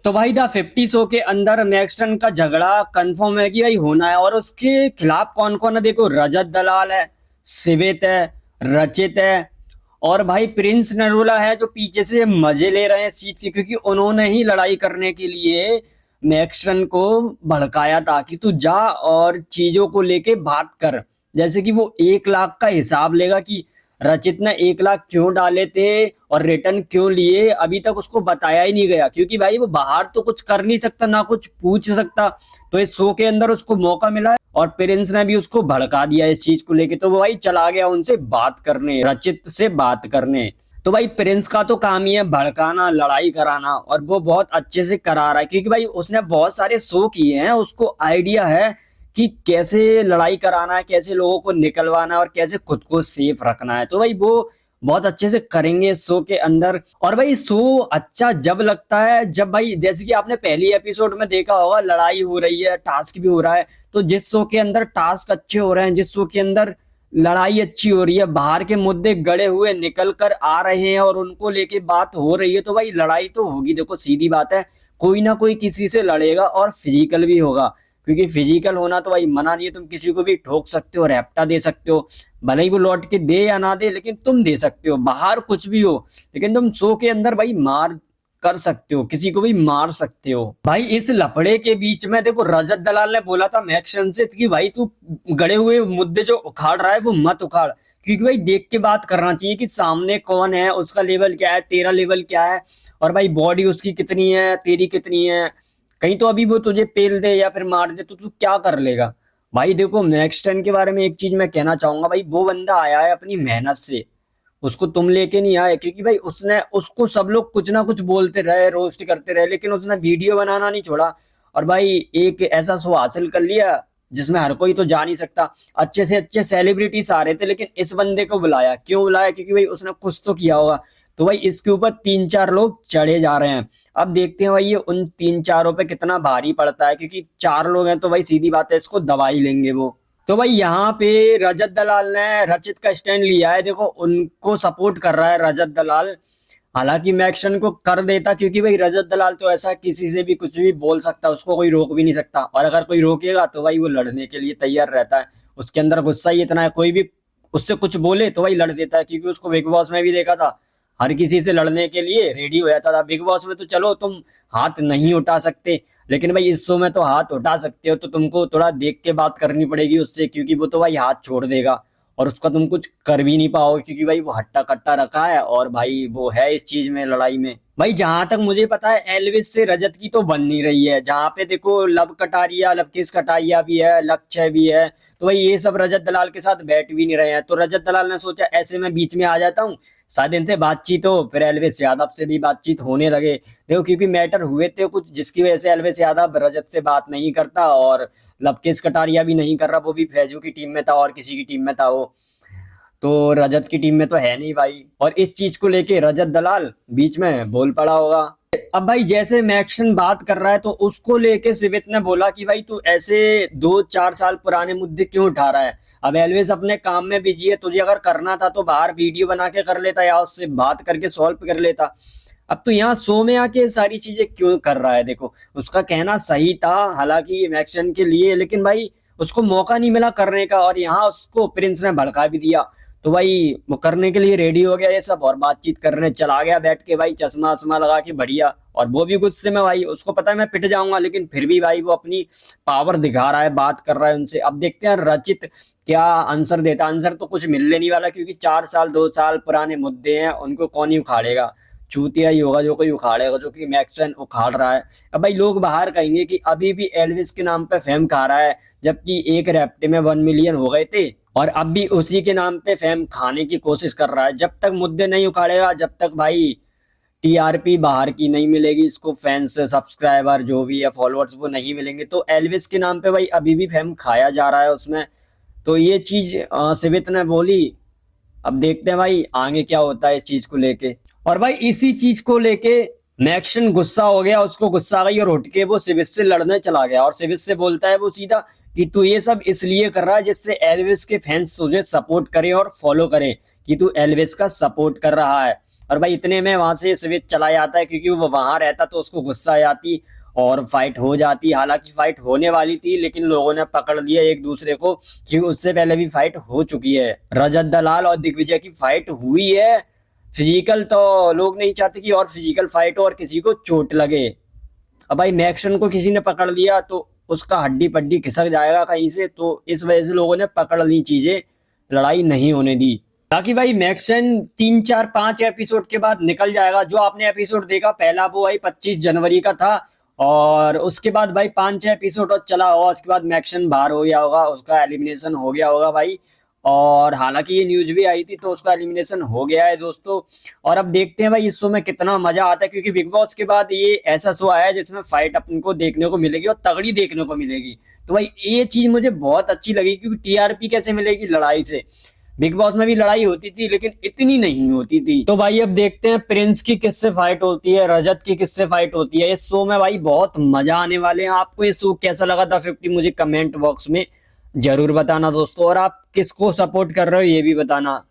तो भाई the 50 show के अंदर मैक्सटन का झगड़ा कंफर्म है कि भाई होना है। और उसके खिलाफ कौन कौन है देखो, रजत दलाल है, सिवित है, रचित है और भाई प्रिंस नरूला है, जो पीछे से मजे ले रहे हैं इस चीज की, क्योंकि उन्होंने ही लड़ाई करने के लिए मैक्सटन को भड़काया था कि तू जा और चीजों को लेके बात कर। जैसे कि वो 1 लाख का हिसाब लेगा कि रचित ने 1 लाख क्यों डाले थे और रिटर्न क्यों लिए, अभी तक उसको बताया ही नहीं गया, क्योंकि भाई वो बाहर तो कुछ कर नहीं सकता ना कुछ पूछ सकता। तो इस शो के अंदर उसको मौका मिला है और प्रिंस ने भी उसको भड़का दिया इस चीज को लेके। तो वो भाई चला गया उनसे बात करने, रचित से बात करने। तो भाई प्रिंस का तो काम ही है भड़काना, लड़ाई कराना, और वो बहुत अच्छे से करा रहा है, क्योंकि भाई उसने बहुत सारे शो किए हैं, उसको आइडिया है कि कैसे लड़ाई कराना है, कैसे लोगों को निकलवाना है और कैसे खुद को सेफ रखना है। तो भाई वो बहुत अच्छे से करेंगे इस शो के अंदर। और भाई शो अच्छा जब लगता है जब भाई, जैसे कि आपने पहली एपिसोड में देखा होगा, लड़ाई हो रही है, टास्क भी हो रहा है। तो जिस शो के अंदर टास्क अच्छे हो रहे हैं, जिस शो के अंदर लड़ाई अच्छी हो रही है, बाहर के मुद्दे गड़े हुए निकल कर आ रहे हैं और उनको लेके बात हो रही है, तो भाई लड़ाई तो होगी। देखो सीधी बात है, कोई ना कोई किसी से लड़ेगा और फिजिकल भी होगा, क्योंकि फिजिकल होना तो भाई मना नहीं है। तुम किसी को भी ठोक सकते हो, रैप्टा दे सकते हो, भले ही वो लौट के दे या ना दे, लेकिन तुम दे सकते हो। बाहर कुछ भी हो, लेकिन तुम शो के अंदर भाई मार कर सकते हो, किसी को भी मार सकते हो। भाई इस लफड़े के बीच में देखो, रजत दलाल ने बोला था मैक्सन से कि भाई तू गड़े हुए मुद्दे जो उखाड़ रहा है वो मत उखाड़, क्योंकि भाई देख के बात करना चाहिए कि सामने कौन है, उसका लेवल क्या है, तेरा लेवल क्या है, और भाई बॉडी उसकी कितनी है, तेरी कितनी है। कहीं तो अभी वो तुझे पेल दे या फिर मार दे तो तू क्या कर लेगा। भाई देखो मैक्सटन के बारे में एक चीज मैं कहना चाहूंगा, भाई वो बंदा आया है अपनी मेहनत से, उसको तुम लेके नहीं आए, क्योंकि भाई उसने, उसको सब लोग कुछ ना कुछ बोलते रहे, रोस्ट करते रहे, लेकिन उसने वीडियो बनाना नहीं छोड़ा। और भाई एक ऐसा शो हासिल कर लिया जिसमें हर कोई तो जा नहीं सकता, अच्छे से अच्छे सेलिब्रिटीज आ रहे थे, लेकिन इस बंदे को बुलाया। क्यों बुलाया? क्योंकि भाई उसने कुछ तो किया होगा। तो भाई इसके ऊपर 3-4 लोग चढ़े जा रहे हैं। अब देखते हैं भाई ये उन 3-4 पे कितना भारी पड़ता है, क्योंकि 4 लोग हैं तो भाई सीधी बात है, इसको दबा ही लेंगे वो। तो भाई यहाँ पे रजत दलाल ने रचित का स्टैंड लिया है, देखो उनको सपोर्ट कर रहा है रजत दलाल। हालांकि मैं एक्शन को कर देता, क्योंकि भाई रजत दलाल तो ऐसा किसी से भी कुछ भी बोल सकता है, उसको कोई रोक भी नहीं सकता, और अगर कोई रोकेगा तो भाई वो लड़ने के लिए तैयार रहता है। उसके अंदर गुस्सा ही इतना है, कोई भी उससे कुछ बोले तो भाई लड़ देता है, क्योंकि उसको बिग बॉस में भी देखा था, हर किसी से लड़ने के लिए रेडी हो जाता था। बिग बॉस में तो चलो तुम हाथ नहीं उठा सकते, लेकिन भाई इस शो में तो हाथ उठा सकते हो, तो तुमको थोड़ा देख के बात करनी पड़ेगी उससे, क्योंकि वो तो भाई हाथ छोड़ देगा और उसका तुम कुछ कर भी नहीं पाओगे, क्योंकि भाई वो हट्टा कट्टा रखा है और भाई वो है इस चीज में, लड़ाई में। भाई जहां तक मुझे पता है एल्विस से रजत की तो बन नहीं रही है, जहां पे देखो लब कटारिया, लवकेश कटारिया भी है, लक्ष्य भी है, तो भाई ये सब रजत दलाल के साथ बैठ भी नहीं रहे हैं। तो रजत दलाल ने सोचा ऐसे में बीच में आ जाता हूँ, शायद इनसे बातचीत हो, फिर एल्विस यादव से भी बातचीत होने लगे। देखो क्योंकि मैटर हुए थे कुछ, जिसकी वजह से एल्विस यादव रजत से बात नहीं करता, और लवकेश कटारिया भी नहीं कर रहा, वो भी फैजू की टीम में था और किसी की टीम में था वो, तो रजत की टीम में तो है नहीं भाई। और इस चीज को लेके रजत दलाल बीच में बोल पड़ा होगा। अब भाई जैसे मैक्सन बात कर रहा है, तो उसको लेके सिवित ने बोला कि भाई तू ऐसे 2-4 साल पुराने मुद्दे क्यों उठा रहा है, अब एलवेज अपने काम में बिजी है, तुझे अगर करना था तो बाहर वीडियो बना के कर लेता या उससे बात करके सॉल्व कर लेता। अब तो यहाँ शो में आके सारी चीजें क्यों कर रहा है। देखो उसका कहना सही था हालांकि मैक्सन के लिए, लेकिन भाई उसको मौका नहीं मिला करने का, और यहाँ उसको प्रिंस ने भड़का भी दिया। तो भाई वो करने के लिए रेडी हो गया ये सब, और बातचीत करने चला गया बैठ के भाई, चश्मा वश्मा लगा के बढ़िया, और वो भी गुस्से में भाई, उसको पता है मैं पिट जाऊंगा, लेकिन फिर भी भाई वो अपनी पावर दिखा रहा है, बात कर रहा है उनसे। अब देखते हैं रचित क्या आंसर देता है। आंसर तो कुछ मिलने नहीं वाला, क्योंकि 4 साल 2 साल पुराने मुद्दे हैं, उनको कौन ही उखाड़ेगा, चूतिया ही होगा जो कोई उखाड़ेगा, जो कि मैक्सन उखाड़ रहा है। अब भाई लोग बाहर कहेंगे कि अभी भी एल्विस के नाम पे फेम खा रहा है, जबकि एक रैप्टे में 1 मिलियन हो गए थे, और अब भी उसी के नाम पे फेम खाने की कोशिश कर रहा है। जब तक मुद्दे नहीं उखाड़ेगा, जब तक भाई टीआरपी बाहर की नहीं मिलेगी इसको, फैंस सब्सक्राइबर जो भी है फॉलोअर्स वो नहीं मिलेंगे, तो एल्विस के नाम पे भाई अभी भी फेम खाया जा रहा है उसमें। तो ये चीज सिवित ने बोली। अब देखते हैं भाई आगे क्या होता है इस चीज को लेके। और भाई इसी चीज को लेके मैक्सन गुस्सा हो गया, उसको गुस्सा आ गई, और उठ के वो सिविस से लड़ने चला गया, और सिविस से बोलता है वो सीधा कि तू ये सब इसलिए कर रहा है जिससे एल्विस के फैंस तुझे सपोर्ट करें और फॉलो करें, कि तू एल्विस का सपोर्ट कर रहा है। और भाई इतने में वहां से स्विच चला जाता है, क्योंकि वो वहां रहता तो उसको गुस्सा आ जाती और फाइट हो जाती। हालांकि फाइट होने वाली थी, लेकिन लोगों ने पकड़ लिया एक दूसरे को, क्योंकि उससे पहले भी फाइट हो चुकी है। रजत दलाल और दिग्विजय की फाइट हुई है फिजिकल, तो लोग नहीं चाहते कि और फिजिकल फाइट हो और किसी को चोट लगे। अब भाई मैक्सन को किसी ने पकड़ लिया तो उसका हड्डी पड्डी खिसक जाएगा कहीं से, तो इस वजह से लोगों ने पकड़ ली चीजें, लड़ाई नहीं होने दी। बाकी भाई मैक्सन 3 4 5 एपिसोड के बाद निकल जाएगा। जो आपने एपिसोड देखा पहला वो भाई 25 जनवरी का था, और उसके बाद भाई 5 6 एपिसोड और चला होगा, उसके बाद मैक्सन बाहर हो गया होगा, उसका एलिमिनेशन हो गया होगा भाई। और हालांकि ये न्यूज भी आई थी, तो उसका एलिमिनेशन हो गया है दोस्तों। और अब देखते हैं भाई इस शो में कितना मजा आता है, क्योंकि बिग बॉस के बाद ये ऐसा शो आया है जिसमें फाइट अपन को देखने को मिलेगी और तगड़ी देखने को मिलेगी। तो भाई ये चीज मुझे बहुत अच्छी लगी, क्योंकि टीआरपी कैसे मिलेगी लड़ाई से। बिग बॉस में भी लड़ाई होती थी, लेकिन इतनी नहीं होती थी। तो भाई अब देखते हैं प्रिंस की किससे फाइट होती है, रजत की किससे फाइट होती है। इस शो में भाई बहुत मजा आने वाले हैं। आपको ये शो कैसा लगा था 50 मुझे कमेंट बॉक्स में जरूर बताना दोस्तों, और आप किसको सपोर्ट कर रहे हो ये भी बताना।